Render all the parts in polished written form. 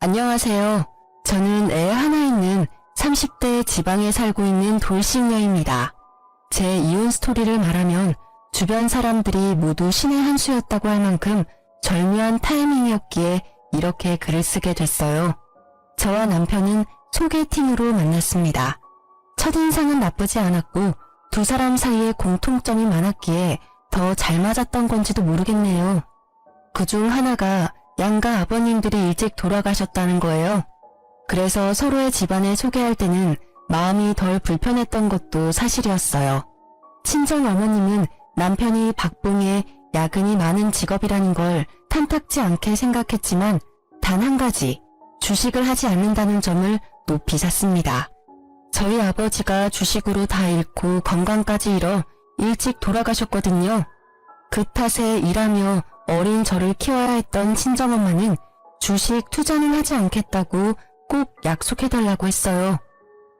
안녕하세요. 저는 애 하나 있는 30대 지방에 살고 있는 돌싱녀입니다. 제 이혼 스토리를 말하면 주변 사람들이 모두 신의 한 수였다고 할 만큼 절묘한 타이밍이었기에 이렇게 글을 쓰게 됐어요. 저와 남편은 소개팅으로 만났습니다. 첫인상은 나쁘지 않았고 두 사람 사이에 공통점이 많았기에 더 잘 맞았던 건지도 모르겠네요. 그중 하나가 양가 아버님들이 일찍 돌아가셨다는 거예요. 그래서 서로의 집안을 소개할 때는 마음이 덜 불편했던 것도 사실이었어요. 친정 어머님은 남편이 박봉에 야근이 많은 직업이라는 걸 탐탁지 않게 생각했지만 단 한 가지, 주식을 하지 않는다는 점을 높이 샀습니다. 저희 아버지가 주식으로 다 잃고 건강까지 잃어 일찍 돌아가셨거든요. 그 탓에 일하며 어린 저를 키워야 했던 친정엄마는 주식 투자는 하지 않겠다고 꼭 약속해달라고 했어요.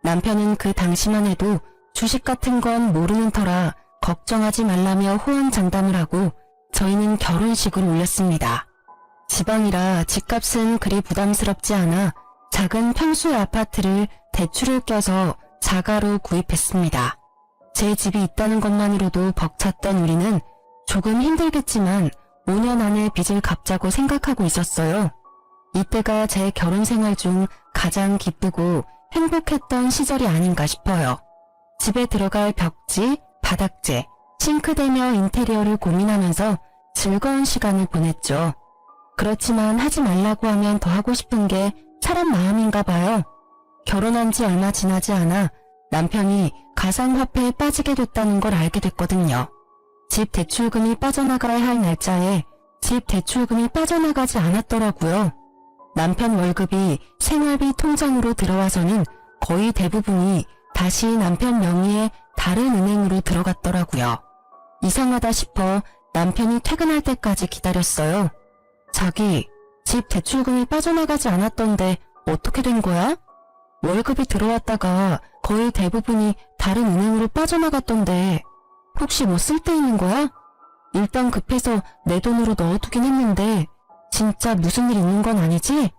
남편은 그 당시만 해도 주식 같은 건 모르는 터라 걱정하지 말라며 호언장담을 하고 저희는 결혼식을 올렸습니다. 지방이라 집값은 그리 부담스럽지 않아 작은 평수의 아파트를 대출을 껴서 자가로 구입했습니다. 제 집이 있다는 것만으로도 벅찼던 우리는 조금 힘들겠지만 5년 안에 빚을 갚자고 생각하고 있었어요. 이때가 제 결혼 생활 중 가장 기쁘고 행복했던 시절이 아닌가 싶어요. 집에 들어갈 벽지, 바닥재, 싱크대며 인테리어를 고민하면서 즐거운 시간을 보냈죠. 그렇지만 하지 말라고 하면 더 하고 싶은 게 사람 마음인가 봐요. 결혼한 지 얼마 지나지 않아 남편이 가상화폐에 빠지게 됐다는 걸 알게 됐거든요. 집 대출금이 빠져나가야 할 날짜에 집 대출금이 빠져나가지 않았더라고요. 남편 월급이 생활비 통장으로 들어와서는 거의 대부분이 다시 남편 명의의 다른 은행으로 들어갔더라고요. 이상하다 싶어 남편이 퇴근할 때까지 기다렸어요. 자기, 집 대출금이 빠져나가지 않았던데 어떻게 된 거야? 월급이 들어왔다가 거의 대부분이 다른 은행으로 빠져나갔던데 혹시 뭐 쓸 데 있는 거야? 일단 급해서 내 돈으로 넣어두긴 했는데 진짜 무슨 일 있는 건 아니지?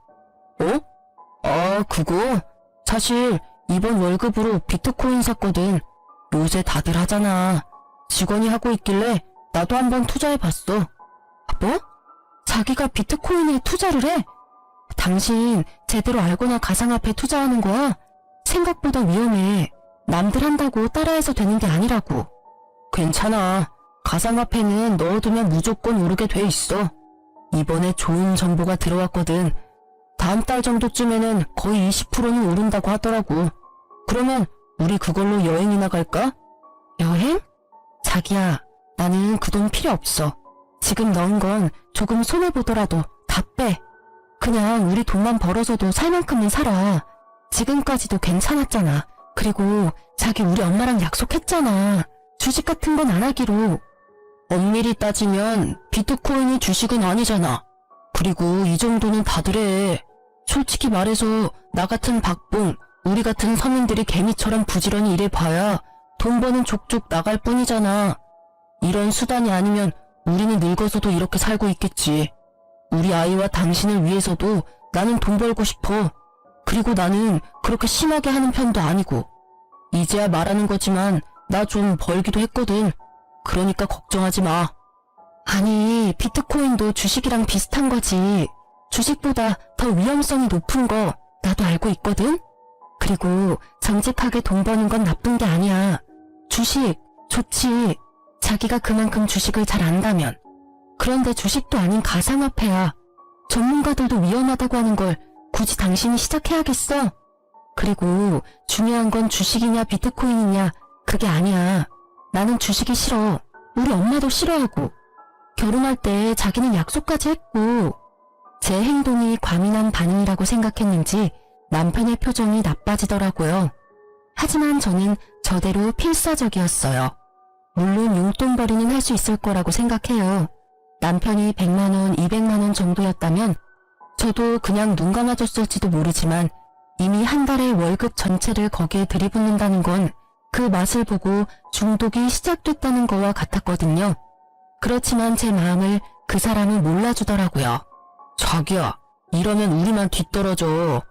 그거 사실 이번 월급으로 비트코인 샀거든. 요새 다들 하잖아. 직원이 하고 있길래 나도 한번 투자해봤어. 뭐? 자기가 비트코인에 투자를 해? 당신 제대로 알고나 가상화폐 투자하는 거야? 생각보다 위험해. 남들 한다고 따라해서 되는 게 아니라고. 괜찮아. 가상화폐는 넣어두면 무조건 오르게 돼 있어. 이번에 좋은 정보가 들어왔거든. 다음 달 정도쯤에는 거의 20%는 오른다고 하더라고. 그러면 우리 그걸로 여행이나 갈까? 여행? 자기야, 나는 그 돈 필요 없어. 지금 넣은 건 조금 손해보더라도 다 빼. 그냥 우리 돈만 벌어서도 살 만큼은 살아. 지금까지도 괜찮았잖아. 그리고 자기 우리 엄마랑 약속했잖아. 주식 같은 건 안 하기로. 엄밀히 따지면 비트코인이 주식은 아니잖아. 그리고 이 정도는 다들 해. 솔직히 말해서 나 같은 박봉, 우리 같은 서민들이 개미처럼 부지런히 일해봐야 돈 버는 족족 나갈 뿐이잖아. 이런 수단이 아니면 우리는 늙어서도 이렇게 살고 있겠지. 우리 아이와 당신을 위해서도 나는 돈 벌고 싶어. 그리고 나는 그렇게 심하게 하는 편도 아니고. 이제야 말하는 거지만 나 좀 벌기도 했거든. 그러니까 걱정하지 마. 아니, 비트코인도 주식이랑 비슷한 거지. 주식보다 더 위험성이 높은 거 나도 알고 있거든. 그리고 정직하게 돈 버는 건 나쁜 게 아니야. 주식 좋지. 자기가 그만큼 주식을 잘 안다면. 그런데 주식도 아닌 가상화폐야. 전문가들도 위험하다고 하는 걸 굳이 당신이 시작해야겠어? 그리고 중요한 건 주식이냐 비트코인이냐 그게 아니야. 나는 주식이 싫어. 우리 엄마도 싫어하고. 결혼할 때 자기는 약속까지 했고. 제 행동이 과민한 반응이라고 생각했는지 남편의 표정이 나빠지더라고요. 하지만 저는 저대로 필사적이었어요. 물론 용돈벌이는 할 수 있을 거라고 생각해요. 남편이 100만원, 200만원 정도였다면 저도 그냥 눈 감아줬을지도 모르지만 이미 한 달의 월급 전체를 거기에 들이붓는다는 건 그 맛을 보고 중독이 시작됐다는 거와 같았거든요. 그렇지만 제 마음을 그 사람은 몰라주더라고요. 자기야, 이러면 우리만 뒤떨어져.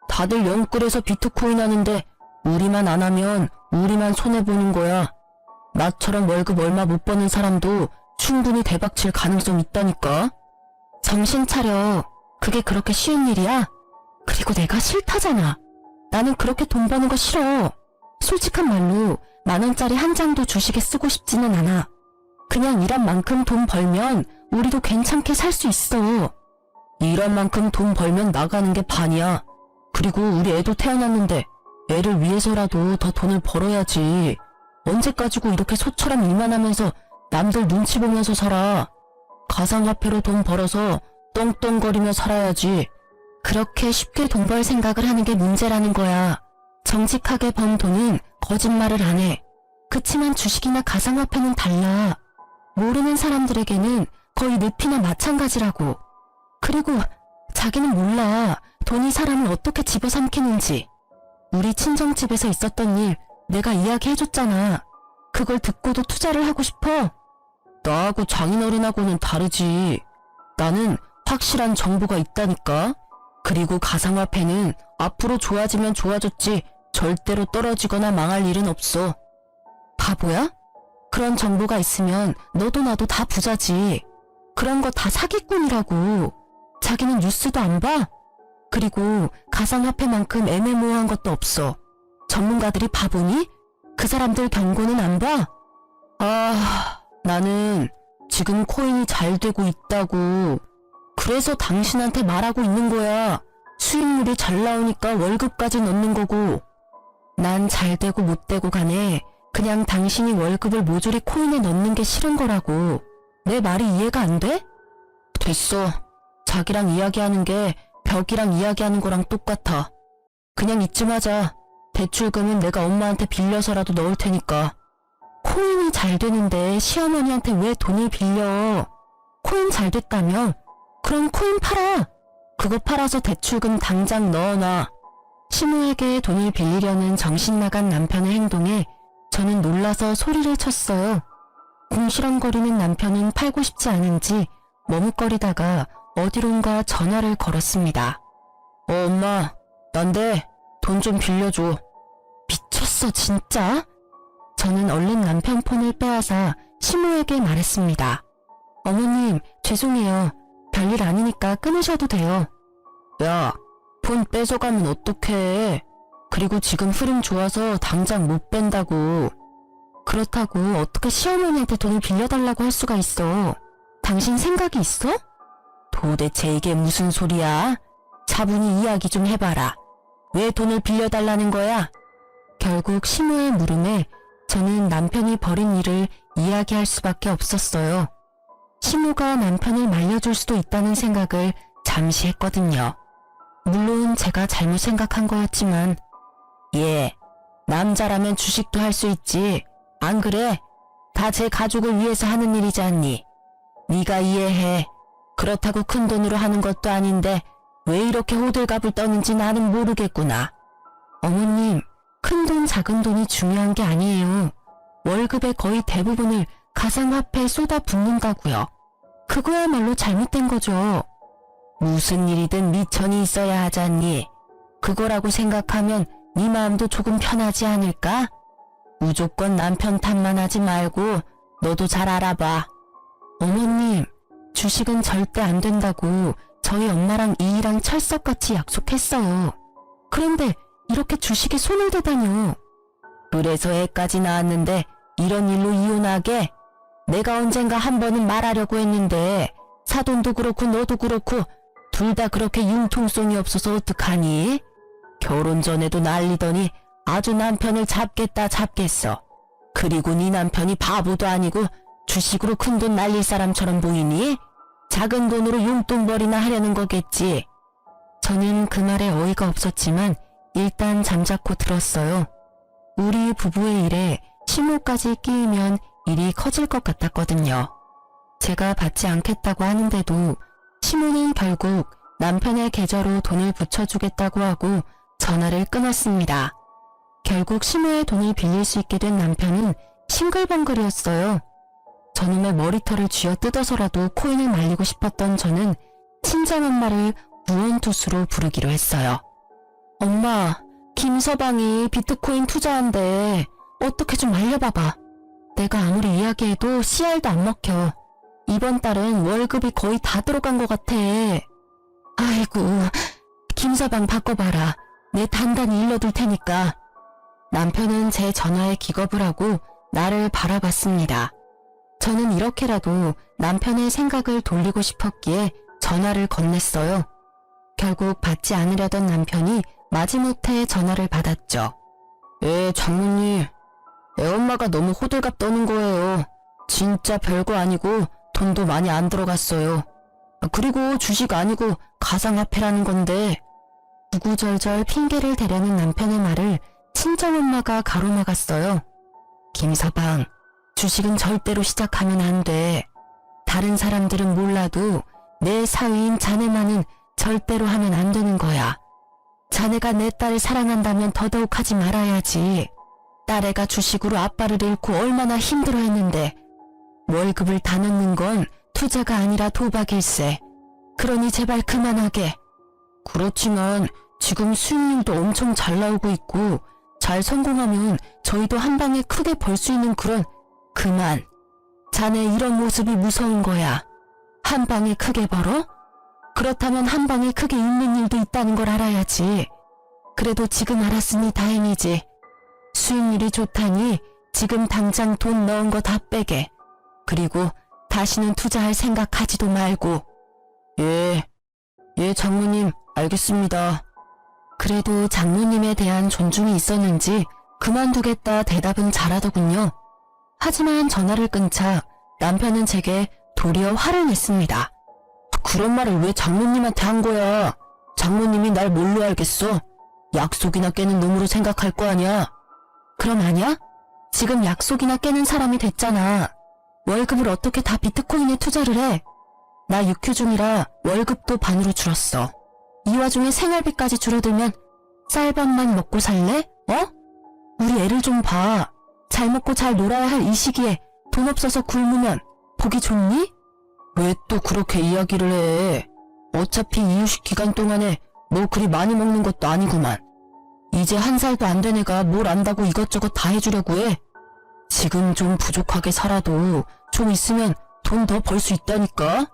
다들 영끌에서 비트코인 하는데 우리만 안 하면 우리만 손해보는 거야. 나처럼 월급 얼마 못 버는 사람도 충분히 대박칠 가능성 있다니까. 정신 차려. 그게 그렇게 쉬운 일이야? 그리고 내가 싫다잖아. 나는 그렇게 돈 버는 거 싫어. 솔직한 말로 10,000원짜리 한 장도 주식에 쓰고 싶지는 않아. 그냥 일한 만큼 돈 벌면 우리도 괜찮게 살 수 있어. 일한 만큼 돈 벌면 나가는 게 반이야. 그리고 우리 애도 태어났는데 애를 위해서라도 더 돈을 벌어야지. 언제까지고 이렇게 소처럼 일만 하면서 남들 눈치 보면서 살아. 가상화폐로 돈 벌어서 떵떵거리며 살아야지. 그렇게 쉽게 돈 벌 생각을 하는 게 문제라는 거야. 정직하게 번 돈은 거짓말을 안 해. 그치만 주식이나 가상화폐는 달라. 모르는 사람들에게는 거의 늪이나 마찬가지라고. 그리고 자기는 몰라. 돈이 사람을 어떻게 집어삼키는지. 우리 친정집에서 있었던 일 내가 이야기해줬잖아. 그걸 듣고도 투자를 하고 싶어? 나하고 장인어른하고는 다르지. 나는 확실한 정보가 있다니까. 그리고 가상화폐는 앞으로 좋아지면 좋아졌지 절대로 떨어지거나 망할 일은 없어. 바보야? 그런 정보가 있으면 너도 나도 다 부자지. 그런 거 다 사기꾼이라고. 자기는 뉴스도 안 봐? 그리고 가상화폐만큼 애매모호한 것도 없어. 전문가들이 바보니? 그 사람들 경고는 안 봐? 나는 지금 코인이 잘 되고 있다고. 그래서 당신한테 말하고 있는 거야. 수익률이 잘 나오니까 월급까지 넣는 거고. 난 잘 되고 못 되고 간에 그냥 당신이 월급을 모조리 코인에 넣는 게 싫은 거라고. 내 말이 이해가 안 돼? 됐어. 자기랑 이야기하는 게 벽이랑 이야기하는 거랑 똑같아. 그냥 이쯤 하자. 대출금은 내가 엄마한테 빌려서라도 넣을 테니까. 코인이 잘 되는데 시어머니한테 왜 돈을 빌려? 코인 잘 됐다며? 그럼 코인 팔아. 그거 팔아서 대출금 당장 넣어놔. 시무에게 돈을 빌리려는 정신나간 남편의 행동에 저는 놀라서 소리를 쳤어요. 궁시렁거리는 남편은 팔고 싶지 않은지 머뭇거리다가 어디론가 전화를 걸었습니다. 엄마, 난데 돈 좀 빌려줘. 미쳤어 진짜? 저는 얼른 남편 폰을 빼앗아 시무에게 말했습니다. 어머님, 죄송해요. 별일 아니니까 끊으셔도 돼요. 야, 폰 뺏어가면 어떡해. 그리고 지금 흐름 좋아서 당장 못 뺀다고. 그렇다고 어떻게 시어머니한테 돈을 빌려달라고 할 수가 있어. 당신 생각이 있어? 도대체 이게 무슨 소리야? 차분히 이야기 좀 해봐라. 왜 돈을 빌려달라는 거야? 결국 시무의 물음에 저는 남편이 벌인 일을 이야기할 수밖에 없었어요. 시무가 남편을 말려줄 수도 있다는 생각을 잠시 했거든요. 물론 제가 잘못 생각한 거였지만, 남자라면 주식도 할 수 있지. 안 그래? 다 제 가족을 위해서 하는 일이지 않니? 네가 이해해. 그렇다고 큰 돈으로 하는 것도 아닌데 왜 이렇게 호들갑을 떠는지 나는 모르겠구나. 어머님, 큰 돈 작은 돈이 중요한 게 아니에요. 월급의 거의 대부분을 가상화폐에 쏟아붓는다고요. 그거야말로 잘못된 거죠. 무슨 일이든 미천이 있어야 하잖니. 그거라고 생각하면 네 마음도 조금 편하지 않을까? 무조건 남편 탓만 하지 말고 너도 잘 알아봐. 어머님, 주식은 절대 안 된다고 저희 엄마랑 이이랑 철석같이 약속했어요. 그런데 이렇게 주식에 손을 대다뇨. 그래서 애까지 낳았는데 이런 일로 이혼하게? 내가 언젠가 한 번은 말하려고 했는데 사돈도 그렇고 너도 그렇고 둘 다 그렇게 융통성이 없어서 어떡하니? 결혼 전에도 난리더니 아주 남편을 잡겠다 잡겠어. 그리고 네 남편이 바보도 아니고 주식으로 큰 돈 날릴 사람처럼 보이니? 작은 돈으로 용돈벌이나 하려는 거겠지. 저는 그 말에 어이가 없었지만 일단 잠자코 들었어요. 우리 부부의 일에 시무까지 끼이면 일이 커질 것 같았거든요. 제가 받지 않겠다고 하는데도 시무는 결국 남편의 계좌로 돈을 붙여주겠다고 하고 전화를 끊었습니다. 결국 시무의 돈을 빌릴 수 있게 된 남편은 싱글벙글이었어요. 저놈의 머리털을 쥐어 뜯어서라도 코인을 말리고 싶었던 저는 친정엄마를 무언투수로 부르기로 했어요. 엄마, 김서방이 비트코인 투자한대. 어떻게 좀 알려봐봐. 내가 아무리 이야기해도 CR도 안 먹혀. 이번 달은 월급이 거의 다 들어간 것 같아. 아이고, 김서방 바꿔봐라. 내 단단히 일러둘 테니까. 남편은 제 전화에 기겁을 하고 나를 바라봤습니다. 저는 이렇게라도 남편의 생각을 돌리고 싶었기에 전화를 건넸어요. 결국 받지 않으려던 남편이 마지못해 전화를 받았죠. 장모님. 애엄마가 너무 호들갑 떠는 거예요. 진짜 별거 아니고 돈도 많이 안 들어갔어요. 그리고 주식 아니고 가상화폐라는 건데. 구구절절 핑계를 대려는 남편의 말을 친정엄마가 가로막았어요. 김서방, 주식은 절대로 시작하면 안 돼. 다른 사람들은 몰라도 내 사위인 자네만은 절대로 하면 안 되는 거야. 자네가 내 딸을 사랑한다면 더더욱 하지 말아야지. 딸애가 주식으로 아빠를 잃고 얼마나 힘들어했는데 월급을 다 넣는 건 투자가 아니라 도박일세. 그러니 제발 그만하게. 그렇지만 지금 수익률도 엄청 잘 나오고 있고 잘 성공하면 저희도 한 방에 크게 벌 수 있는 그만. 자네 이런 모습이 무서운 거야. 한 방에 크게 벌어? 그렇다면 한 방에 크게 잃는 일도 있다는 걸 알아야지. 그래도 지금 알았으니 다행이지. 수익률이 좋다니 지금 당장 돈 넣은 거 다 빼게. 그리고 다시는 투자할 생각하지도 말고. 예, 장모님, 알겠습니다. 그래도 장모님에 대한 존중이 있었는지 그만두겠다 대답은 잘하더군요. 하지만 전화를 끊자 남편은 제게 도리어 화를 냈습니다. 그런 말을 왜 장모님한테 한 거야? 장모님이 날 뭘로 알겠어? 약속이나 깨는 놈으로 생각할 거 아니야? 그럼 아냐? 지금 약속이나 깨는 사람이 됐잖아. 월급을 어떻게 다 비트코인에 투자를 해? 나 육휴 중이라 월급도 반으로 줄었어. 이 와중에 생활비까지 줄어들면 쌀밥만 먹고 살래? 우리 애를 좀 봐. 잘 먹고 잘 놀아야 할 이 시기에 돈 없어서 굶으면 보기 좋니? 왜 또 그렇게 이야기를 해? 어차피 이유식 기간 동안에 뭐 그리 많이 먹는 것도 아니구만. 이제 1살도 안 된 애가 뭘 안다고 이것저것 다 해주려고 해. 지금 좀 부족하게 살아도 좀 있으면 돈 더 벌 수 있다니까?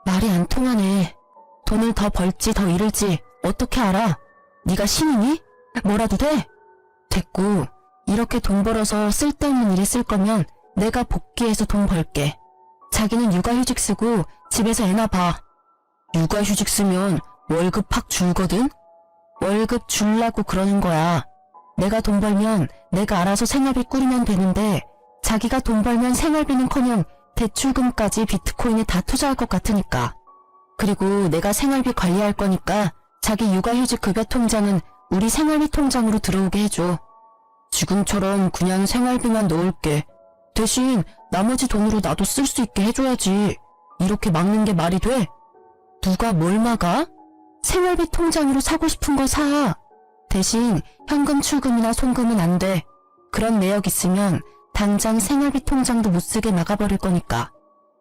말이 안 통하네. 돈을 더 벌지 더 잃을지 어떻게 알아? 네가 신이니? 뭐라도 돼? 됐고, 이렇게 돈 벌어서 쓸데없는 일에 쓸 거면 내가 복귀해서 돈 벌게. 자기는 육아휴직 쓰고 집에서 애나 봐. 육아휴직 쓰면 월급 팍 줄거든? 월급 줄라고 그러는 거야. 내가 돈 벌면 내가 알아서 생활비 꾸리면 되는데 자기가 돈 벌면 생활비는커녕 대출금까지 비트코인에 다 투자할 것 같으니까. 그리고 내가 생활비 관리할 거니까 자기 육아휴직 급여 통장은 우리 생활비 통장으로 들어오게 해줘. 지금처럼 그냥 생활비만 넣을게. 대신 나머지 돈으로 나도 쓸 수 있게 해줘야지. 이렇게 막는 게 말이 돼? 누가 뭘 막아? 생활비 통장으로 사고 싶은 거 사. 대신 현금 출금이나 송금은 안 돼. 그런 내역 있으면 당장 생활비 통장도 못 쓰게 막아버릴 거니까.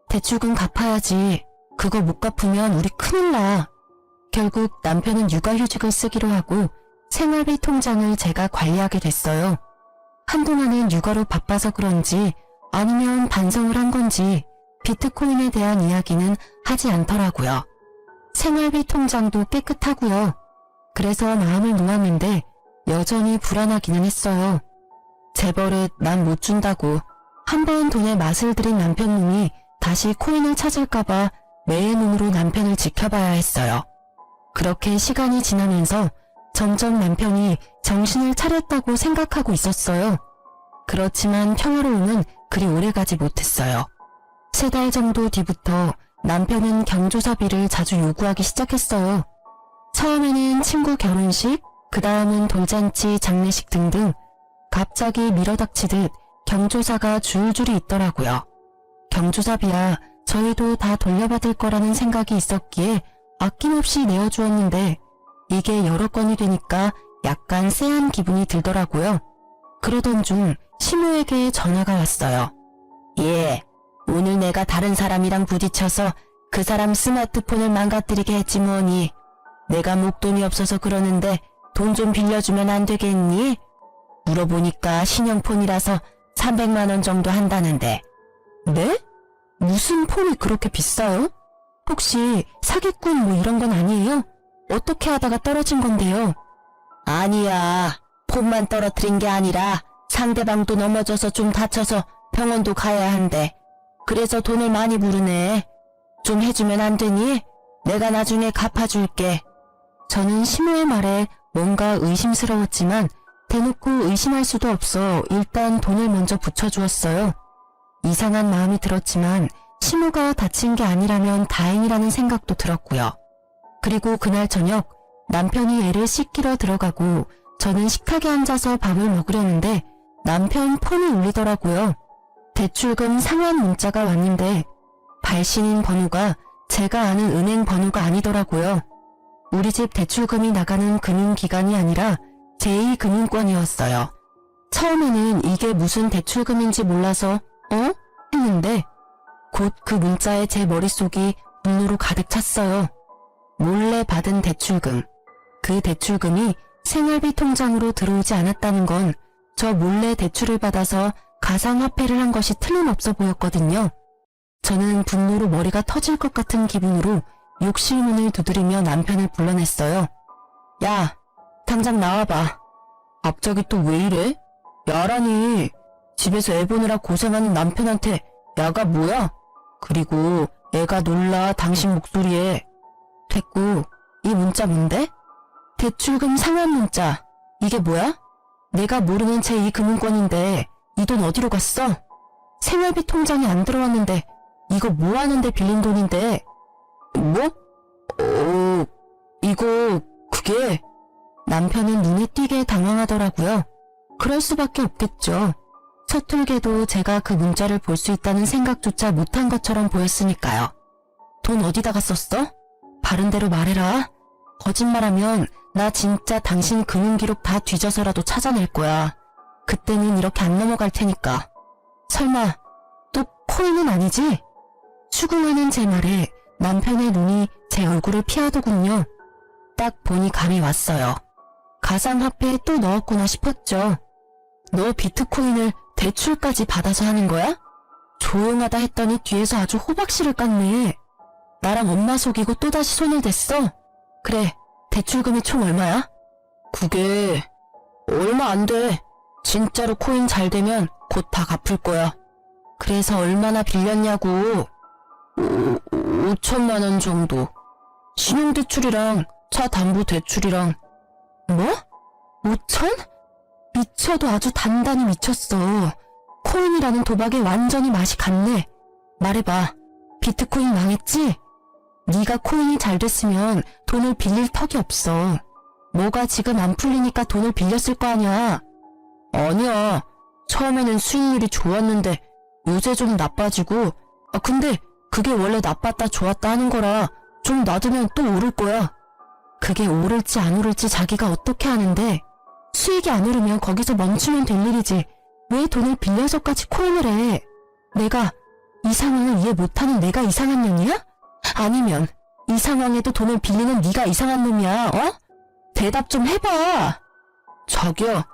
대출금 갚아야지. 그거 못 갚으면 우리 큰일 나. 결국 남편은 육아휴직을 쓰기로 하고 생활비 통장을 제가 관리하게 됐어요. 한동안은 육아로 바빠서 그런지 아니면 반성을 한 건지 비트코인에 대한 이야기는 하지 않더라고요. 생활비 통장도 깨끗하고요. 그래서 마음을 놓았는데 여전히 불안하기는 했어요. 재벌에 난 못 준다고 한 번 돈의 맛을 들인 남편님이 다시 코인을 찾을까봐 매의 눈으로 남편을 지켜봐야 했어요. 그렇게 시간이 지나면서 점점 남편이 정신을 차렸다고 생각하고 있었어요. 그렇지만 평화로움은 그리 오래가지 못했어요. 3달 정도 뒤부터 남편은 경조사비를 자주 요구하기 시작했어요. 처음에는 친구 결혼식, 그 다음은 돌잔치, 장례식 등등 갑자기 밀어닥치듯 경조사가 줄줄이 있더라고요. 경조사비야 저희도 다 돌려받을 거라는 생각이 있었기에 아낌없이 내어주었는데 이게 여러 건이 되니까 약간 쎄한 기분이 들더라고요. 그러던 중 시모에게 전화가 왔어요. 예, 오늘 내가 다른 사람이랑 부딪혀서 그 사람 스마트폰을 망가뜨리게 했지 뭐니. 내가 목돈이 없어서 그러는데 돈 좀 빌려주면 안 되겠니? 물어보니까 신형폰이라서 300만 원 정도 한다는데. 네? 무슨 폰이 그렇게 비싸요? 혹시 사기꾼 뭐 이런 건 아니에요? 어떻게 하다가 떨어진 건데요? 아니야. 폰만 떨어뜨린 게 아니라 상대방도 넘어져서 좀 다쳐서 병원도 가야 한대. 그래서 돈을 많이 부르네. 좀 해주면 안 되니? 내가 나중에 갚아줄게. 저는 심호의 말에 뭔가 의심스러웠지만 대놓고 의심할 수도 없어 일단 돈을 먼저 붙여주었어요. 이상한 마음이 들었지만 심호가 다친 게 아니라면 다행이라는 생각도 들었고요. 그리고 그날 저녁 남편이 애를 씻기러 들어가고 저는 식탁에 앉아서 밥을 먹으려는데 남편 폰이 울리더라고요. 대출금 상환 문자가 왔는데 발신인 번호가 제가 아는 은행 번호가 아니더라고요. 우리 집 대출금이 나가는 금융기관이 아니라 제2금융권이었어요. 처음에는 이게 무슨 대출금인지 몰라서 했는데 곧 그 문자에 제 머릿속이 분노로 가득 찼어요. 몰래 받은 대출금. 그 대출금이 생활비 통장으로 들어오지 않았다는 건 저 몰래 대출을 받아서 가상화폐를 한 것이 틀림없어 보였거든요. 저는 분노로 머리가 터질 것 같은 기분으로 욕실 문을 두드리며 남편을 불러냈어요. 야, 당장 나와봐. 갑자기 또 왜 이래? 야라니. 집에서 애 보느라 고생하는 남편한테 야가 뭐야? 그리고 애가 놀라 당신 목소리에. 됐고, 이 문자 뭔데? 대출금 상환 문자. 이게 뭐야? 내가 모르는 제2금융권인데 이 돈 어디로 갔어? 생활비 통장에 안 들어왔는데 이거 뭐 하는데 빌린 돈인데. 뭐? 이거 그게. 남편은 눈에 띄게 당황하더라고요. 그럴 수밖에 없겠죠. 서툴게도 제가 그 문자를 볼 수 있다는 생각조차 못한 것처럼 보였으니까요. 돈 어디다가 썼어? 바른 대로 말해라. 거짓말하면 나 진짜 당신 금융기록 다 뒤져서라도 찾아낼 거야. 그때는 이렇게 안 넘어갈 테니까. 설마 또 코인은 아니지? 추궁하는 제 말에 남편의 눈이 제 얼굴을 피하더군요. 딱 보니 감이 왔어요. 가상화폐에 또 넣었구나 싶었죠. 너 비트코인을 대출까지 받아서 하는 거야? 조용하다 했더니 뒤에서 아주 호박씨를 깠네. 나랑 엄마 속이고 또다시 손을 댔어? 그래, 대출금이 총 얼마야? 그게 얼마 안 돼. 진짜로 코인 잘 되면 곧 다 갚을 거야. 그래서 얼마나 빌렸냐고. 5천만 원 정도. 신용대출이랑 차 담보 대출이랑. 뭐? 5천? 미쳐도 아주 단단히 미쳤어. 코인이라는 도박에 완전히 맛이 갔네. 말해봐. 비트코인 망했지? 네가 코인이 잘 됐으면 돈을 빌릴 턱이 없어. 뭐가 지금 안 풀리니까 돈을 빌렸을 거 아니야. 아니야. 처음에는 수익률이 좋았는데 요새 좀 나빠지고. 근데 그게 원래 나빴다 좋았다 하는 거라 좀 놔두면 또 오를 거야. 그게 오를지 안 오를지 자기가 어떻게 아는데. 수익이 안 오르면 거기서 멈추면 될 일이지. 왜 돈을 빌려서까지 코인을 해? 내가 이 상황을 이해 못하는 내가 이상한 놈이야? 아니면 이 상황에도 돈을 빌리는 네가 이상한 놈이야, 대답 좀 해봐. 자기야,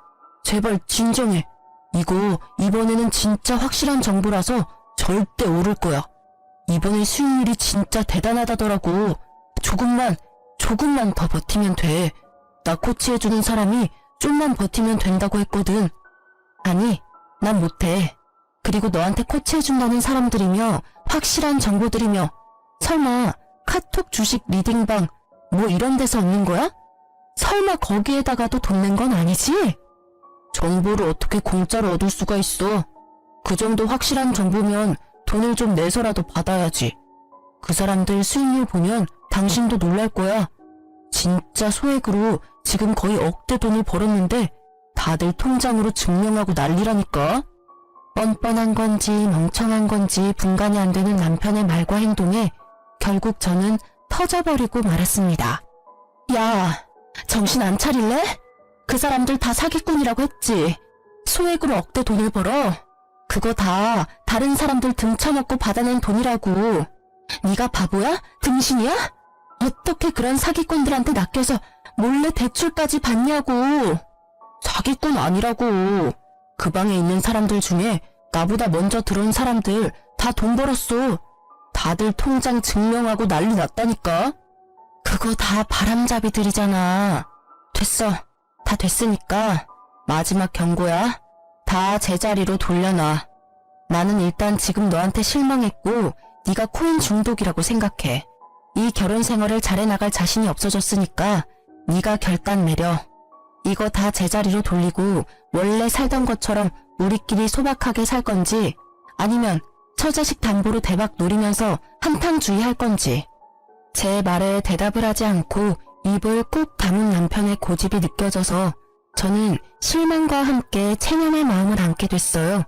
제발 진정해. 이거 이번에는 진짜 확실한 정보라서 절대 오를 거야. 이번에 수익률이 진짜 대단하다더라고. 조금만 더 버티면 돼. 나 코치해주는 사람이 좀만 버티면 된다고 했거든. 아니, 난 못해. 그리고 너한테 코치해준다는 사람들이며 확실한 정보들이며 설마 카톡 주식 리딩방 뭐 이런 데서 얻는 거야? 설마 거기에다가도 돈 낸 건 아니지? 정보를 어떻게 공짜로 얻을 수가 있어. 그 정도 확실한 정보면 돈을 좀 내서라도 받아야지. 그 사람들 수익률 보면 당신도 놀랄 거야. 진짜 소액으로 지금 거의 억대 돈을 벌었는데 다들 통장으로 증명하고 난리라니까. 뻔뻔한 건지 멍청한 건지 분간이 안 되는 남편의 말과 행동에 결국 저는 터져버리고 말았습니다. 야, 정신 안 차릴래? 그 사람들 다 사기꾼이라고 했지. 소액으로 억대 돈을 벌어. 그거 다 다른 사람들 등쳐먹고 받아낸 돈이라고. 네가 바보야? 등신이야? 어떻게 그런 사기꾼들한테 낚여서 몰래 대출까지 받냐고. 사기꾼 아니라고. 그 방에 있는 사람들 중에 나보다 먼저 들어온 사람들 다 돈 벌었어. 다들 통장 증명하고 난리 났다니까. 그거 다 바람잡이들이잖아. 됐어. 다 됐으니까 마지막 경고야. 다 제자리로 돌려놔. 나는 일단 지금 너한테 실망했고 네가 코인 중독이라고 생각해. 이 결혼 생활을 잘해나갈 자신이 없어졌으니까 네가 결단 내려. 이거 다 제자리로 돌리고 원래 살던 것처럼 우리끼리 소박하게 살 건지 아니면 처자식 담보로 대박 노리면서 한탕주의 할 건지. 제 말에 대답을 하지 않고 입을 꾹 다문 남편의 고집이 느껴져서 저는 실망과 함께 체념의 마음을 안게 됐어요.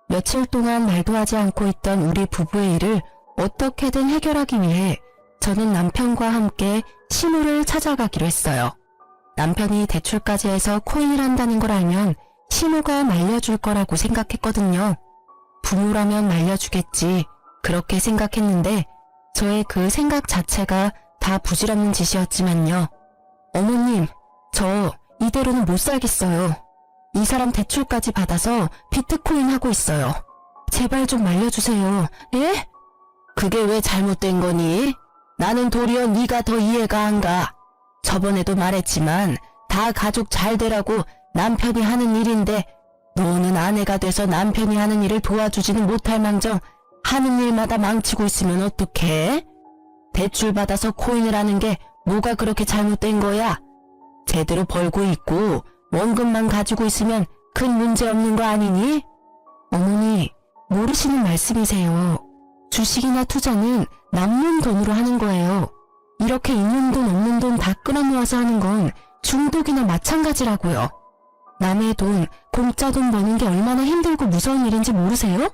며칠 동안 말도 하지 않고 있던 우리 부부의 일을 어떻게든 해결하기 위해 저는 남편과 함께 시무를 찾아가기로 했어요. 남편이 대출까지 해서 코인을 한다는 걸 알면 시무가 말려줄 거라고 생각했거든요. 부모라면 말려주겠지 그렇게 생각했는데 저의 그 생각 자체가 다 부질없는 짓이었지만요. 어머님, 저 이대로는 못 살겠어요. 이 사람 대출까지 받아서 비트코인 하고 있어요. 제발 좀 말려주세요. 예? 그게 왜 잘못된 거니? 나는 도리어 네가 더 이해가 안 가. 저번에도 말했지만 다 가족 잘 되라고 남편이 하는 일인데 너는 아내가 돼서 남편이 하는 일을 도와주지는 못할 망정 하는 일마다 망치고 있으면 어떡해? 대출 받아서 코인을 하는 게 뭐가 그렇게 잘못된 거야? 제대로 벌고 있고 원금만 가지고 있으면 큰 문제 없는 거 아니니? 어머니, 모르시는 말씀이세요. 주식이나 투자는 남는 돈으로 하는 거예요. 이렇게 있는 돈 없는 돈 다 끌어모아서 하는 건 중독이나 마찬가지라고요. 남의 돈, 공짜 돈 버는 게 얼마나 힘들고 무서운 일인지 모르세요?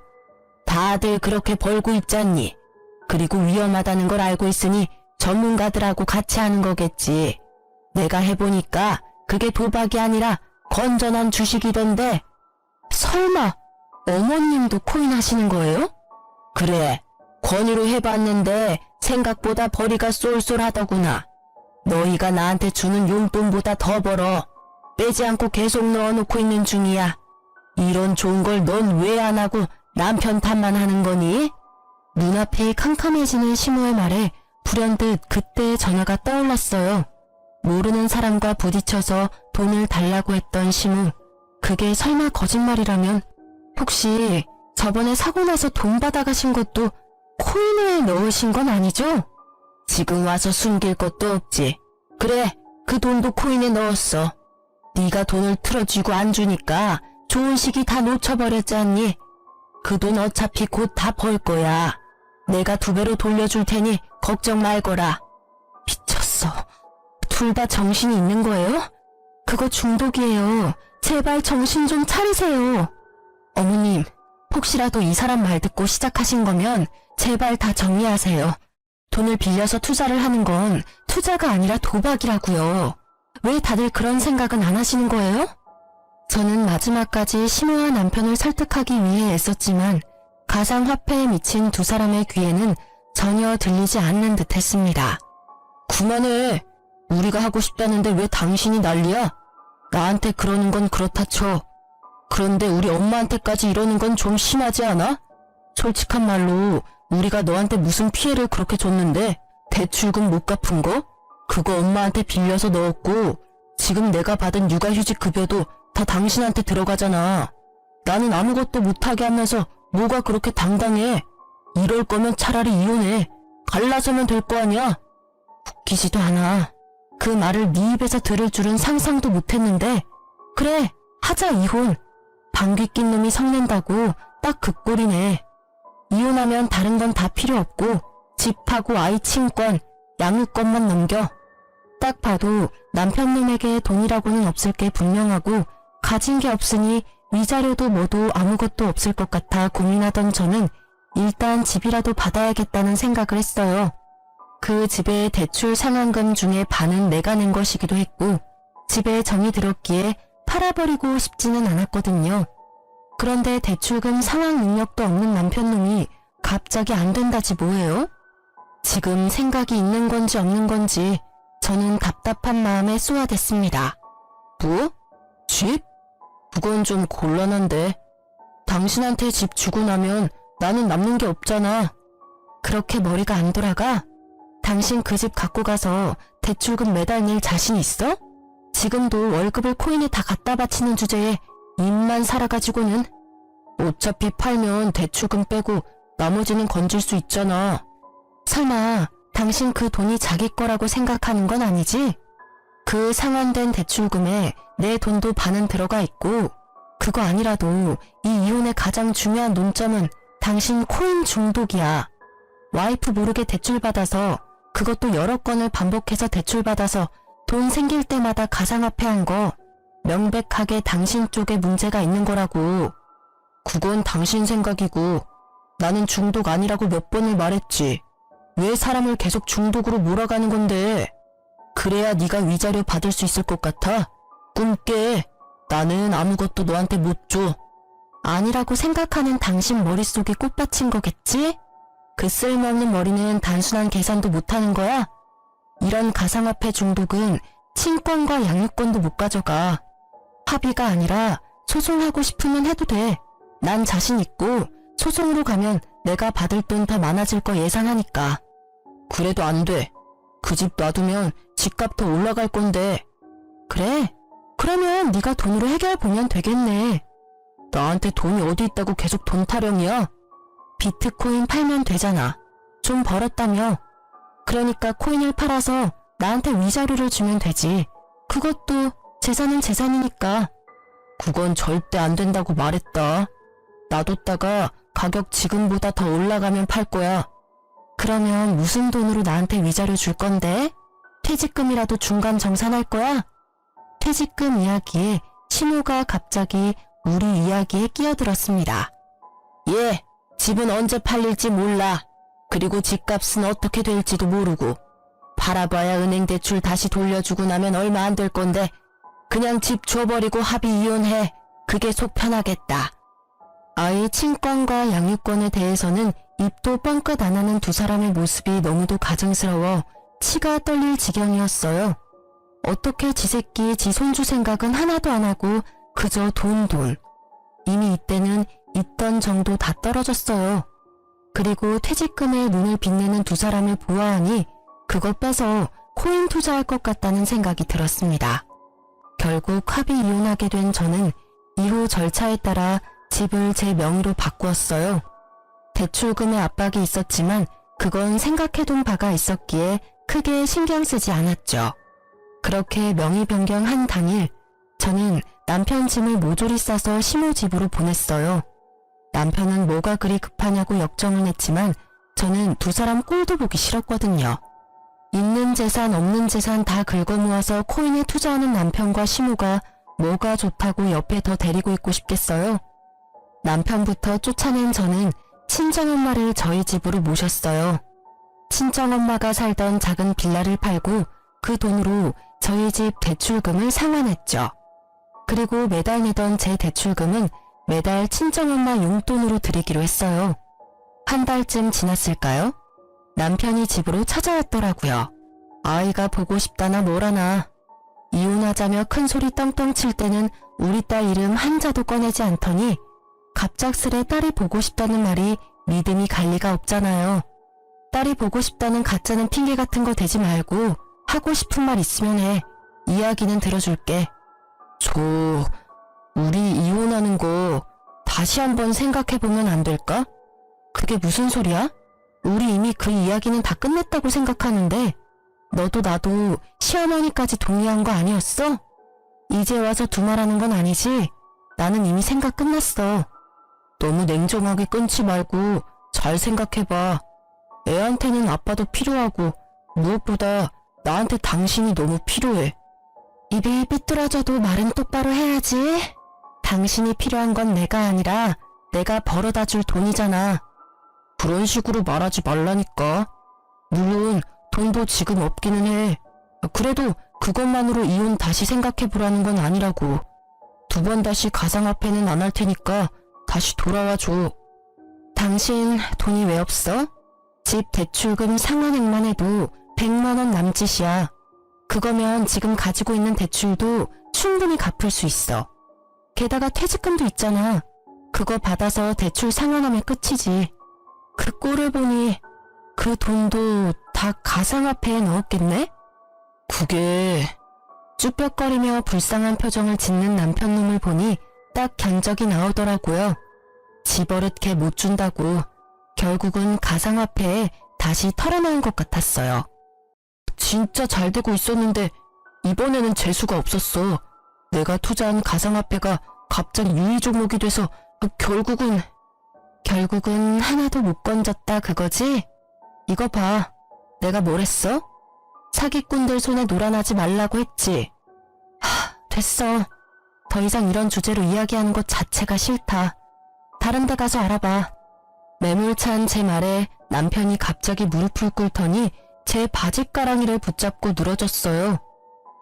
다들 그렇게 벌고 있잖니. 그리고 위험하다는 걸 알고 있으니 전문가들하고 같이 하는 거겠지. 내가 해보니까 그게 도박이 아니라 건전한 주식이던데. 설마 어머님도 코인 하시는 거예요? 그래, 권유로 해봤는데 생각보다 벌이가 쏠쏠하더구나. 너희가 나한테 주는 용돈보다 더 벌어. 빼지 않고 계속 넣어놓고 있는 중이야. 이런 좋은 걸 넌 왜 안 하고 남편 탓만 하는 거니? 눈앞이 캄캄해지는 시모의 말에 불현듯 그때의 전화가 떠올랐어요. 모르는 사람과 부딪혀서 돈을 달라고 했던 시모. 그게 설마 거짓말이라면 혹시 저번에 사고 나서 돈 받아가신 것도 코인에 넣으신 건 아니죠? 지금 와서 숨길 것도 없지. 그래, 그 돈도 코인에 넣었어. 네가 돈을 틀어주고 안 주니까 좋은 시기 다 놓쳐버렸지 않니? 그 돈 어차피 곧 다 벌 거야. 내가 2배로 돌려줄 테니 걱정 말거라. 미쳤어. 둘 다 정신이 있는 거예요? 그거 중독이에요. 제발 정신 좀 차리세요. 어머님, 혹시라도 이 사람 말 듣고 시작하신 거면 제발 다 정리하세요. 돈을 빌려서 투자를 하는 건 투자가 아니라 도박이라고요. 왜 다들 그런 생각은 안 하시는 거예요? 저는 마지막까지 시모와 남편을 설득하기 위해 애썼지만 가상화폐에 미친 두 사람의 귀에는 전혀 들리지 않는 듯 했습니다. 그만해. 우리가 하고 싶다는데 왜 당신이 난리야? 나한테 그러는 건 그렇다 쳐. 그런데 우리 엄마한테까지 이러는 건 좀 심하지 않아? 솔직한 말로 우리가 너한테 무슨 피해를 그렇게 줬는데 대출금 못 갚은 거? 그거 엄마한테 빌려서 넣었고 지금 내가 받은 육아휴직 급여도 다 당신한테 들어가잖아. 나는 아무것도 못하게 하면서 뭐가 그렇게 당당해. 이럴 거면 차라리 이혼해. 갈라서면 될 거 아니야. 웃기지도 않아. 그 말을 네 입에서 들을 줄은 상상도 못했는데 그래, 하자 이혼. 방귀 낀 놈이 성낸다고 딱 그 꼴이네. 이혼하면 다른 건 다 필요 없고 집하고 아이 친권, 양육권만 넘겨. 딱 봐도 남편 놈에게 돈이라고는 없을 게 분명하고 가진 게 없으니 위자료도 뭐도 아무것도 없을 것 같아 고민하던 저는 일단 집이라도 받아야겠다는 생각을 했어요. 그 집의 대출 상환금 중에 반은 내가 낸 것이기도 했고 집에 정이 들었기에 팔아버리고 싶지는 않았거든요. 그런데 대출금 상환 능력도 없는 남편놈이 갑자기 안 된다지 뭐예요? 지금 생각이 있는 건지 없는 건지 저는 답답한 마음에 쏘아댔습니다. 뭐? 집? 그건 좀 곤란한데. 당신한테 집 주고 나면 나는 남는 게 없잖아. 그렇게 머리가 안 돌아가? 당신 그 집 갖고 가서 대출금 매달 낼 자신 있어? 지금도 월급을 코인에 다 갖다 바치는 주제에 입만 살아가지고는. 어차피 팔면 대출금 빼고 나머지는 건질 수 있잖아. 설마 당신 그 돈이 자기 거라고 생각하는 건 아니지? 그 상환된 대출금에 내 돈도 반은 들어가 있고, 그거 아니라도 이 이혼의 가장 중요한 논점은 당신 코인 중독이야. 와이프 모르게 대출받아서, 그것도 여러 건을 반복해서 대출받아서 돈 생길 때마다 가상화폐 한 거 명백하게 당신 쪽에 문제가 있는 거라고. 그건 당신 생각이고 나는 중독 아니라고 몇 번을 말했지. 왜 사람을 계속 중독으로 몰아가는 건데. 그래야 네가 위자료 받을 수 있을 것 같아? 꿈 깨. 나는 아무것도 너한테 못 줘. 아니라고 생각하는 당신 머릿속에 꽃받친 거겠지? 그 쓸모없는 머리는 단순한 계산도 못하는 거야? 이런 가상화폐 중독은 친권과 양육권도 못 가져가. 합의가 아니라 소송하고 싶으면 해도 돼. 난 자신 있고 소송으로 가면 내가 받을 돈 더 많아질 거 예상하니까. 그래도 안 돼. 그 집 놔두면 집값 더 올라갈 건데. 그래? 그러면 네가 돈으로 해결보면 되겠네. 나한테 돈이 어디 있다고 계속 돈 타령이야? 비트코인 팔면 되잖아. 좀 벌었다며. 그러니까 코인을 팔아서 나한테 위자료를 주면 되지. 그것도 재산은 재산이니까. 그건 절대 안 된다고 말했다. 놔뒀다가 가격 지금보다 더 올라가면 팔 거야. 그러면 무슨 돈으로 나한테 위자료 줄 건데? 퇴직금이라도 중간 정산할 거야? 퇴직금 이야기에 신호가 갑자기 우리 이야기에 끼어들었습니다. 예, 집은 언제 팔릴지 몰라. 그리고 집값은 어떻게 될지도 모르고. 팔아봐야 은행 대출 다시 돌려주고 나면 얼마 안 될 건데 그냥 집 줘버리고 합의 이혼해. 그게 속 편하겠다. 아이 친권과 양육권에 대해서는 입도 뻥끗 안 하는 두 사람의 모습이 너무도 가증스러워 치가 떨릴 지경이었어요. 어떻게 지 새끼 지 손주 생각은 하나도 안 하고 그저 돈. 이미 이때는 있던 정도 다 떨어졌어요. 그리고 퇴직금에 눈을 빛내는 두 사람을 보아하니 그거 빼서 코인 투자할 것 같다는 생각이 들었습니다. 결국 합의 이혼하게 된 저는 이후 절차에 따라 집을 제 명의로 바꾸었어요. 대출금의 압박이 있었지만 그건 생각해둔 바가 있었기에 크게 신경 쓰지 않았죠. 그렇게 명의 변경한 당일 저는 남편 짐을 모조리 싸서 시모 집으로 보냈어요. 남편은 뭐가 그리 급하냐고 역정을 냈지만 저는 두 사람 꼴도 보기 싫었거든요. 있는 재산 없는 재산 다 긁어 모아서 코인에 투자하는 남편과 시모가 뭐가 좋다고 옆에 더 데리고 있고 싶겠어요. 남편부터 쫓아낸 저는 친정엄마를 저희 집으로 모셨어요. 친정엄마가 살던 작은 빌라를 팔고 그 돈으로 저희 집 대출금을 상환했죠. 그리고 매달 내던 제 대출금은 매달 친정엄마 용돈으로 드리기로 했어요. 한 달쯤 지났을까요? 남편이 집으로 찾아왔더라고요. 아이가 보고 싶다나 뭐라나. 이혼하자며 큰 소리 떵떵 칠 때는 우리 딸 이름 한자도 꺼내지 않더니 갑작스레 딸이 보고 싶다는 말이 믿음이 갈 리가 없잖아요. 딸이 보고 싶다는 가짜는 핑계 같은 거 대지 말고 하고 싶은 말 있으면 해. 이야기는 들어줄게. 우리 이혼하는 거 다시 한번 생각해보면 안 될까? 그게 무슨 소리야? 우리 이미 그 이야기는 다 끝냈다고 생각하는데 너도 나도 시어머니까지 동의한 거 아니었어? 이제 와서 두말하는 건 아니지? 나는 이미 생각 끝났어. 너무 냉정하게 끊지 말고 잘 생각해봐. 애한테는 아빠도 필요하고 무엇보다 나한테 당신이 너무 필요해. 입이 삐뚤어져도 말은 똑바로 해야지. 당신이 필요한 건 내가 아니라 내가 벌어다 줄 돈이잖아. 그런 식으로 말하지 말라니까. 물론 돈도 지금 없기는 해. 그래도 그것만으로 이혼 다시 생각해보라는 건 아니라고. 2번 다시 가상화폐는 안 할 테니까 다시 돌아와 줘. 당신 돈이 왜 없어? 집 대출금 상환액만 해도 100만 원 남짓이야. 그거면 지금 가지고 있는 대출도 충분히 갚을 수 있어. 게다가 퇴직금도 있잖아. 그거 받아서 대출 상환하면 끝이지. 그 꼴을 보니 그 돈도 다 가상화폐에 넣었겠네? 그게... 쭈뼛거리며 불쌍한 표정을 짓는 남편놈을 보니 딱 견적이 나오더라고요. 집어릇게 못 준다고 결국은 가상화폐에 다시 털어놓은 것 같았어요. 진짜 잘 되고 있었는데 이번에는 재수가 없었어. 내가 투자한 가상화폐가 갑자기 유의 종목이 돼서 결국은 하나도 못 건졌다 그거지? 이거 봐. 내가 뭘 했어? 사기꾼들 손에 놀아나지 말라고 했지. 됐어. 더 이상 이런 주제로 이야기하는 것 자체가 싫다. 다른 데 가서 알아봐. 매몰찬 제 말에 남편이 갑자기 무릎을 꿇더니 제 바짓가랑이를 붙잡고 늘어졌어요.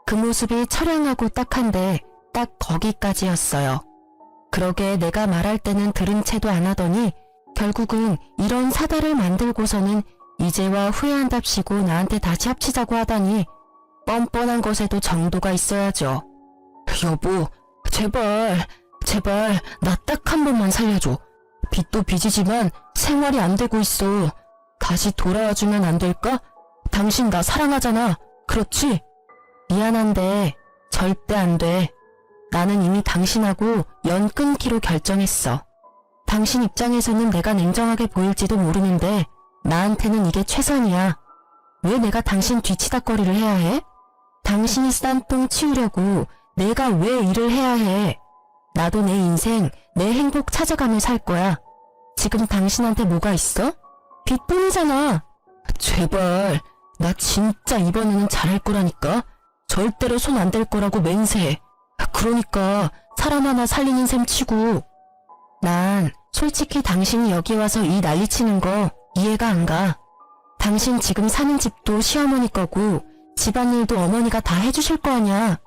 그 모습이 처량하고 딱한데 딱 거기까지였어요. 그러게 내가 말할 때는 들은 채도 안 하더니 결국은 이런 사달을 만들고서는 이제와 후회한답시고 나한테 다시 합치자고 하다니 뻔뻔한 것에도 정도가 있어야죠. 여보, 제발 나 딱 한 번만 살려줘. 빚도 빚이지만 생활이 안 되고 있어. 다시 돌아와주면 안 될까? 당신 나 사랑하잖아. 그렇지? 미안한데 절대 안 돼. 나는 이미 당신하고 연 끊기로 결정했어. 당신 입장에서는 내가 냉정하게 보일지도 모르는데 나한테는 이게 최선이야. 왜 내가 당신 뒤치다꺼리를 해야 해? 당신이 싼 똥 치우려고 내가 왜 일을 해야 해? 나도 내 인생, 내 행복 찾아가며 살 거야. 지금 당신한테 뭐가 있어? 빚뿐이잖아. 제발, 나 진짜 이번에는 잘할 거라니까. 절대로 손 안 댈 거라고 맹세해. 그러니까 사람 하나 살리는 셈 치고. 난 솔직히 당신이 여기 와서 이 난리치는 거 이해가 안 가. 당신 지금 사는 집도 시어머니 거고 집안일도 어머니가 다 해주실 거 아냐.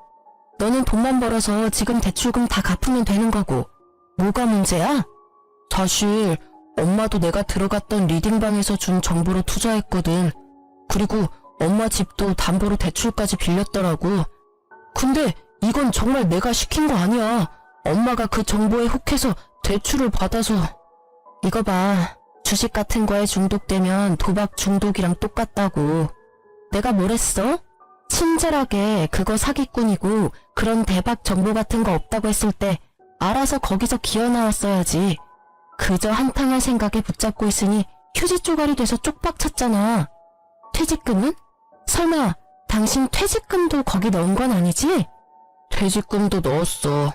너는 돈만 벌어서 지금 대출금 다 갚으면 되는 거고 뭐가 문제야? 사실 엄마도 내가 들어갔던 리딩방에서 준 정보로 투자했거든. 그리고 엄마 집도 담보로 대출까지 빌렸더라고. 근데 이건 정말 내가 시킨 거 아니야. 엄마가 그 정보에 혹해서 대출을 받아서. 이거 봐. 주식 같은 거에 중독되면 도박 중독이랑 똑같다고. 내가 뭘 했어? 친절하게 그거 사기꾼이고 그런 대박 정보 같은 거 없다고 했을 때 알아서 거기서 기어 나왔어야지. 그저 한탕할 생각에 붙잡고 있으니 휴지 쪼가리 돼서 쪽박 찼잖아. 퇴직금은? 설마 당신 퇴직금도 거기 넣은 건 아니지? 퇴직금도 넣었어.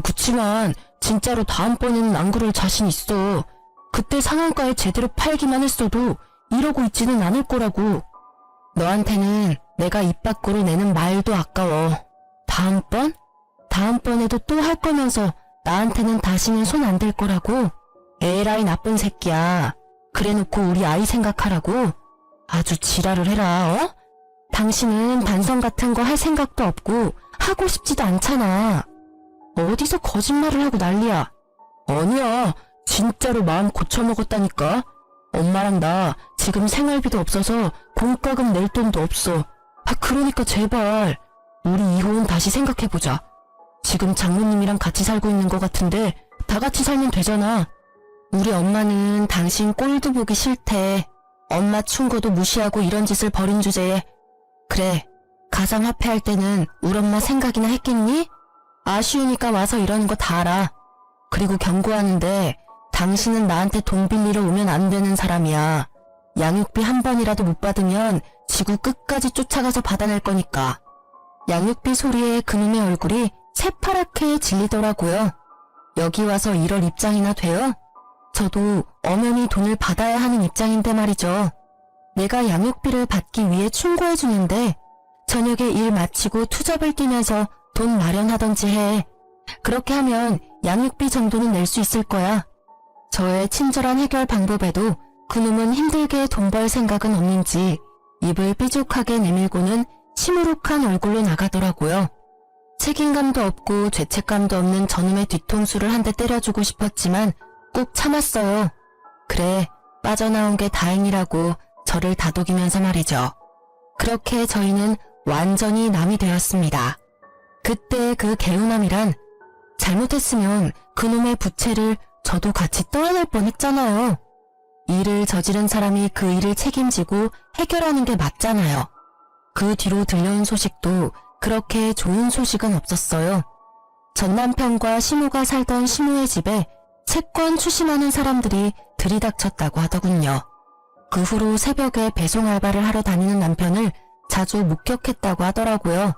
그치만 진짜로 다음번에는 안 그럴 자신 있어. 그때 상한가에 제대로 팔기만 했어도 이러고 있지는 않을 거라고. 너한테는 내가 입 밖으로 내는 말도 아까워. 다음번? 다음번에도 또 할 거면서 나한테는 다시는 손 안 댈 거라고? 에라이 나쁜 새끼야. 그래놓고 우리 아이 생각하라고? 아주 지랄을 해라, 어? 당신은 반성 같은 거 할 생각도 없고 하고 싶지도 않잖아. 어디서 거짓말을 하고 난리야. 아니야. 진짜로 마음 고쳐먹었다니까. 엄마랑 나 지금 생활비도 없어서 공과금 낼 돈도 없어. 그러니까 제발 우리 이혼 다시 생각해보자. 지금 장모님이랑 같이 살고 있는 것 같은데 다 같이 살면 되잖아. 우리 엄마는 당신 꼴도 보기 싫대. 엄마 충고도 무시하고 이런 짓을 벌인 주제에. 그래, 가상화폐 할 때는 우리 엄마 생각이나 했겠니? 아쉬우니까 와서 이러는 거 다 알아. 그리고 경고하는데 당신은 나한테 돈 빌리러 오면 안 되는 사람이야. 양육비 한 번이라도 못 받으면 지구 끝까지 쫓아가서 받아낼 거니까. 양육비 소리에 그놈의 얼굴이 새파랗게 질리더라고요. 여기 와서 이럴 입장이나 돼요? 저도 엄연히 돈을 받아야 하는 입장인데 말이죠. 내가 양육비를 받기 위해 충고해주는데 저녁에 일 마치고 투잡을 뛰면서 돈 마련하던지 해. 그렇게 하면 양육비 정도는 낼 수 있을 거야. 저의 친절한 해결 방법에도 그놈은 힘들게 돈 벌 생각은 없는지 입을 삐죽하게 내밀고는 시무룩한 얼굴로 나가더라고요. 책임감도 없고 죄책감도 없는 저놈의 뒤통수를 한 대 때려주고 싶었지만 꾹 참았어요. 그래, 빠져나온 게 다행이라고 저를 다독이면서 말이죠. 그렇게 저희는 완전히 남이 되었습니다. 그때 그 개운함이란 잘못했으면 그놈의 부채를 저도 같이 떠안을 뻔했잖아요. 일을 저지른 사람이 그 일을 책임지고 해결하는 게 맞잖아요. 그 뒤로 들려온 소식도 그렇게 좋은 소식은 없었어요. 전 남편과 시모가 살던 시모의 집에 채권 추심하는 사람들이 들이닥쳤다고 하더군요. 그 후로 새벽에 배송 알바를 하러 다니는 남편을 자주 목격했다고 하더라고요.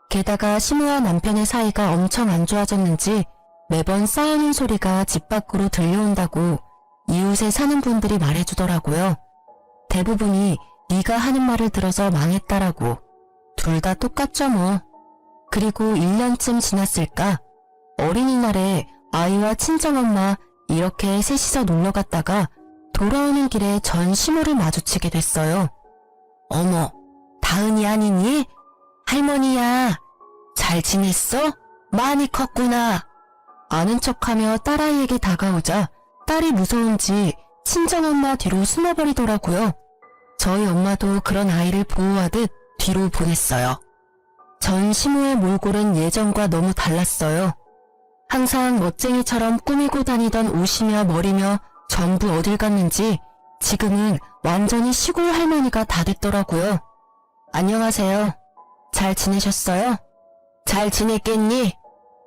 게다가 시모와 남편의 사이가 엄청 안 좋아졌는지 매번 싸우는 소리가 집 밖으로 들려온다고 이웃에 사는 분들이 말해주더라고요. 대부분이 네가 하는 말을 들어서 망했다라고. 둘 다 똑같죠 뭐. 그리고 1년쯤 지났을까? 어린이날에 아이와 친정엄마 이렇게 셋이서 놀러 갔다가 돌아오는 길에 전 시모를 마주치게 됐어요. 어머, 다은이 아니니? 할머니야. 잘 지냈어? 많이 컸구나. 아는 척하며 딸아이에게 다가오자 딸이 무서운지 친정엄마 뒤로 숨어버리더라고요. 저희 엄마도 그런 아이를 보호하듯 뒤로 보냈어요. 전 시모의 몰골은 예전과 너무 달랐어요. 항상 멋쟁이처럼 꾸미고 다니던 옷이며 머리며 전부 어딜 갔는지 지금은 완전히 시골 할머니가 다 됐더라고요. 안녕하세요. 잘 지내셨어요? 잘 지냈겠니?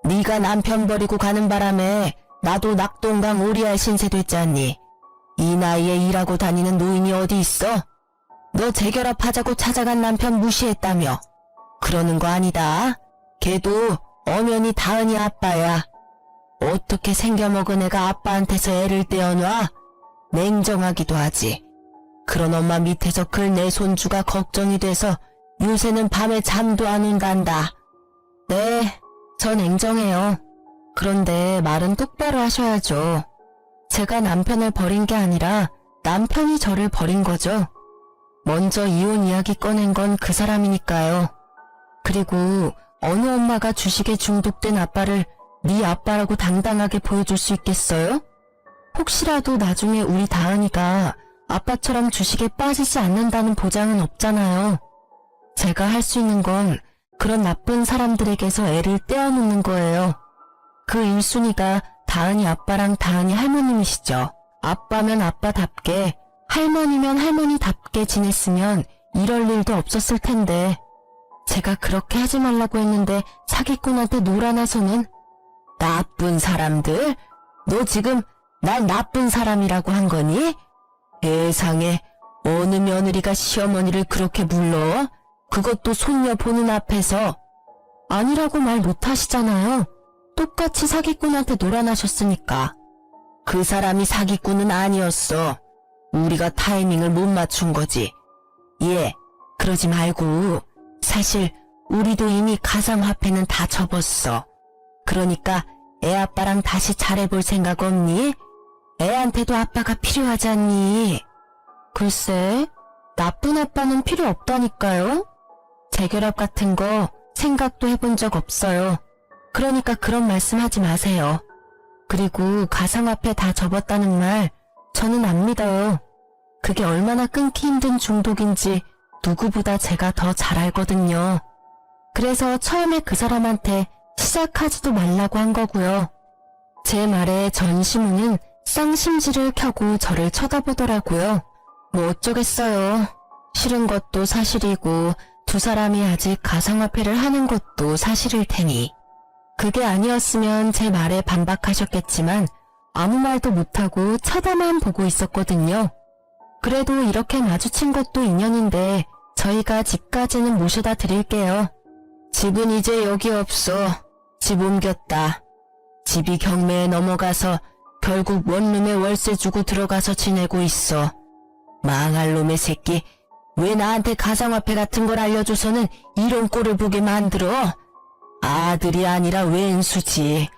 네가 남편 버리고 가는 바람에 나도 낙동강 오리알 신세 됐지 않니? 이 나이에 일하고 다니는 노인이 어디 있어? 너 재결합하자고 찾아간 남편 무시했다며. 그러는 거 아니다. 걔도 엄연히 다은이 아빠야. 어떻게 생겨먹은 애가 아빠한테서 애를 떼어놔? 냉정하기도 하지. 그런 엄마 밑에서 클 내 손주가 걱정이 돼서 요새는 밤에 잠도 안 온단다. 네, 전 냉정해요. 그런데 말은 똑바로 하셔야죠. 제가 남편을 버린 게 아니라 남편이 저를 버린 거죠. 먼저 이혼 이야기 꺼낸 건 그 사람이니까요. 그리고 어느 엄마가 주식에 중독된 아빠를 네 아빠라고 당당하게 보여줄 수 있겠어요? 혹시라도 나중에 우리 다은이가 아빠처럼 주식에 빠지지 않는다는 보장은 없잖아요. 제가 할 수 있는 건 그런 나쁜 사람들에게서 애를 떼어놓는 거예요. 그 1순위가 다은이 아빠랑 다은이 할머님이시죠. 아빠면 아빠답게, 할머니면 할머니답게 지냈으면 이럴 일도 없었을 텐데 제가 그렇게 하지 말라고 했는데 사기꾼한테 놀아나서는 나쁜 사람들? 너 지금 날 나쁜 사람이라고 한 거니? 세상에 어느 며느리가 시어머니를 그렇게 불러? 그것도 손녀 보는 앞에서. 아니라고 말 못하시잖아요. 똑같이 사기꾼한테 놀아나셨으니까. 그 사람이 사기꾼은 아니었어. 우리가 타이밍을 못 맞춘 거지. 예, 그러지 말고 사실 우리도 이미 가상화폐는 다 접었어. 그러니까 애 아빠랑 다시 잘해볼 생각 없니? 애한테도 아빠가 필요하지 않니? 글쎄, 나쁜 아빠는 필요 없다니까요. 재결합 같은 거 생각도 해본 적 없어요. 그러니까 그런 말씀하지 마세요. 그리고 가상화폐 다 접었다는 말 저는 안 믿어요. 그게 얼마나 끊기 힘든 중독인지 누구보다 제가 더 잘 알거든요. 그래서 처음에 그 사람한테 시작하지도 말라고 한 거고요. 제 말에 전시무는 쌍심지를 켜고 저를 쳐다보더라고요. 뭐 어쩌겠어요. 싫은 것도 사실이고 두 사람이 아직 가상화폐를 하는 것도 사실일 테니. 그게 아니었으면 제 말에 반박하셨겠지만 아무 말도 못하고 쳐다만 보고 있었거든요. 그래도 이렇게 마주친 것도 인연인데 저희가 집까지는 모셔다 드릴게요. 집은 이제 여기 없어. 집 옮겼다. 집이 경매에 넘어가서 결국 원룸에 월세 주고 들어가서 지내고 있어. 망할 놈의 새끼. 왜 나한테 가상화폐 같은 걸 알려줘서는 이런 꼴을 보게 만들어? 아들이 아니라 왼수지.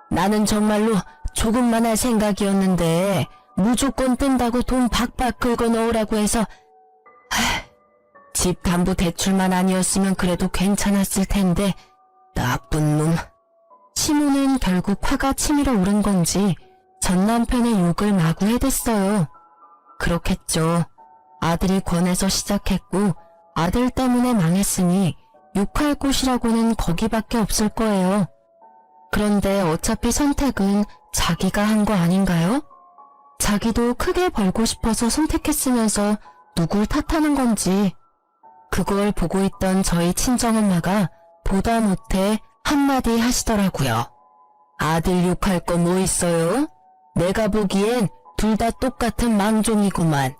나는 정말로 조금만 할 생각이었는데 무조건 뜬다고 돈 박박 긁어 넣으라고 해서 집 담보 대출만 아니었으면 그래도 괜찮았을 텐데 나쁜 놈. 시모는 결국 화가 치밀어 오른 건지 전 남편의 욕을 마구 해댔어요. 그렇겠죠. 아들이 권해서 시작했고 아들 때문에 망했으니 욕할 곳이라고는 거기밖에 없을 거예요. 그런데 어차피 선택은 자기가 한 거 아닌가요? 자기도 크게 벌고 싶어서 선택했으면서 누굴 탓하는 건지. 그걸 보고 있던 저희 친정엄마가 보다 못해 한마디 하시더라고요. 아들 욕할 거 뭐 있어요? 내가 보기엔 둘 다 똑같은 망종이구만.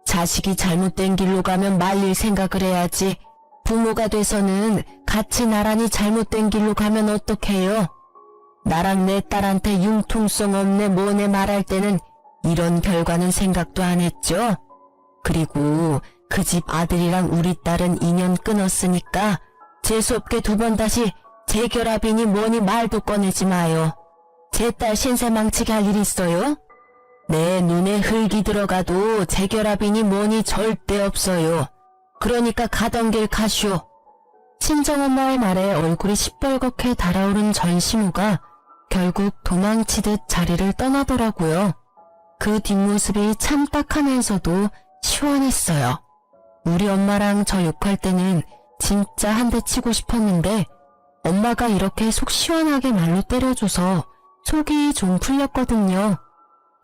자식이 잘못된 길로 가면 말릴 생각을 해야지. 부모가 돼서는 같이 나란히 잘못된 길로 가면 어떡해요? 나랑 내 딸한테 융통성 없네 뭐네 말할 때는 이런 결과는 생각도 안 했죠? 그리고 그 집 아들이랑 우리 딸은 인연 끊었으니까 재수없게 두 번 다시 재결합이니 뭐니 말도 꺼내지 마요. 제 딸 신세 망치게 할 일 있어요? 내 눈에 흙이 들어가도 재결합이니 뭐니 절대 없어요. 그러니까 가던 길 가시오. 친정엄마의 말에 얼굴이 시뻘겋게 달아오른 전시무가 결국 도망치듯 자리를 떠나더라고요. 그 뒷모습이 참 딱하면서도 시원했어요. 우리 엄마랑 저 욕할 때는 진짜 한 대 치고 싶었는데 엄마가 이렇게 속 시원하게 말로 때려줘서 속이 좀 풀렸거든요.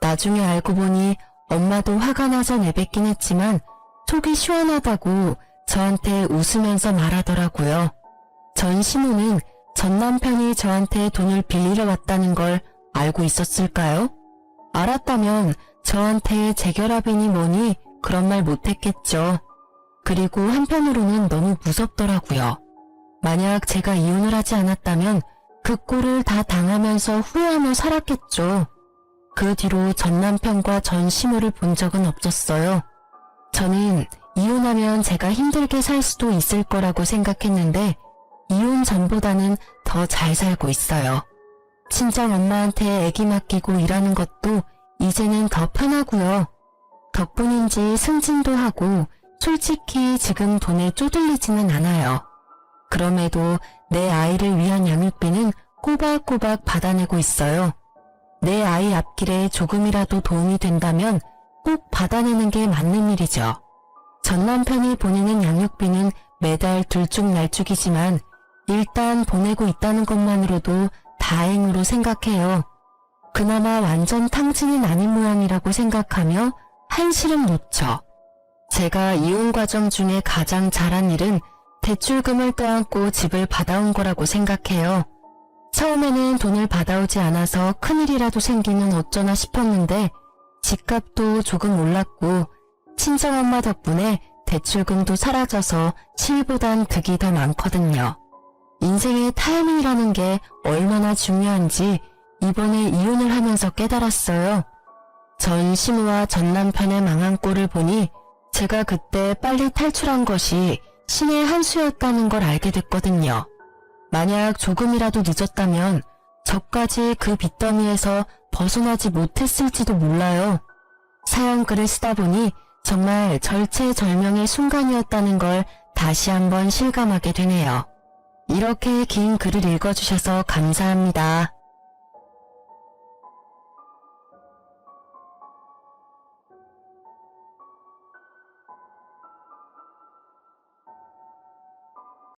나중에 알고 보니 엄마도 화가 나서 내뱉긴 했지만 속이 시원하다고 저한테 웃으면서 말하더라고요. 전시무는 전 남편이 저한테 돈을 빌리러 왔다는 걸 알고 있었을까요? 알았다면 저한테 재결합이니 뭐니 그런 말 못했겠죠. 그리고 한편으로는 너무 무섭더라고요. 만약 제가 이혼을 하지 않았다면 그 꼴을 다 당하면서 후회하며 살았겠죠. 그 뒤로 전 남편과 전 시모를 본 적은 없었어요. 저는 이혼하면 제가 힘들게 살 수도 있을 거라고 생각했는데 이혼 전보다는 더 잘 살고 있어요. 친정 엄마한테 애기 맡기고 일하는 것도 이제는 더 편하고요. 덕분인지 승진도 하고 솔직히 지금 돈에 쪼들리지는 않아요. 그럼에도 내 아이를 위한 양육비는 꼬박꼬박 받아내고 있어요. 내 아이 앞길에 조금이라도 도움이 된다면 꼭 받아내는 게 맞는 일이죠. 전 남편이 보내는 양육비는 매달 들쭉날쭉이지만 일단 보내고 있다는 것만으로도 다행으로 생각해요. 그나마 완전 탕진은 아닌 모양이라고 생각하며 한시름 놓죠. 제가 이혼 과정 중에 가장 잘한 일은 대출금을 떠안고 집을 받아온 거라고 생각해요. 처음에는 돈을 받아오지 않아서 큰일이라도 생기면 어쩌나 싶었는데 집값도 조금 올랐고 친정엄마 덕분에 대출금도 사라져서 실보단 득이 더 많거든요. 인생의 타이밍이라는 게 얼마나 중요한지 이번에 이혼을 하면서 깨달았어요. 전 시무와 전 남편의 망한 꼴을 보니 제가 그때 빨리 탈출한 것이 신의 한 수였다는 걸 알게 됐거든요. 만약 조금이라도 늦었다면 저까지 그 빚더미에서 벗어나지 못했을지도 몰라요. 사연글을 쓰다 보니 정말 절체절명의 순간이었다는 걸 다시 한번 실감하게 되네요. 이렇게 긴 글을 읽어주셔서 감사합니다.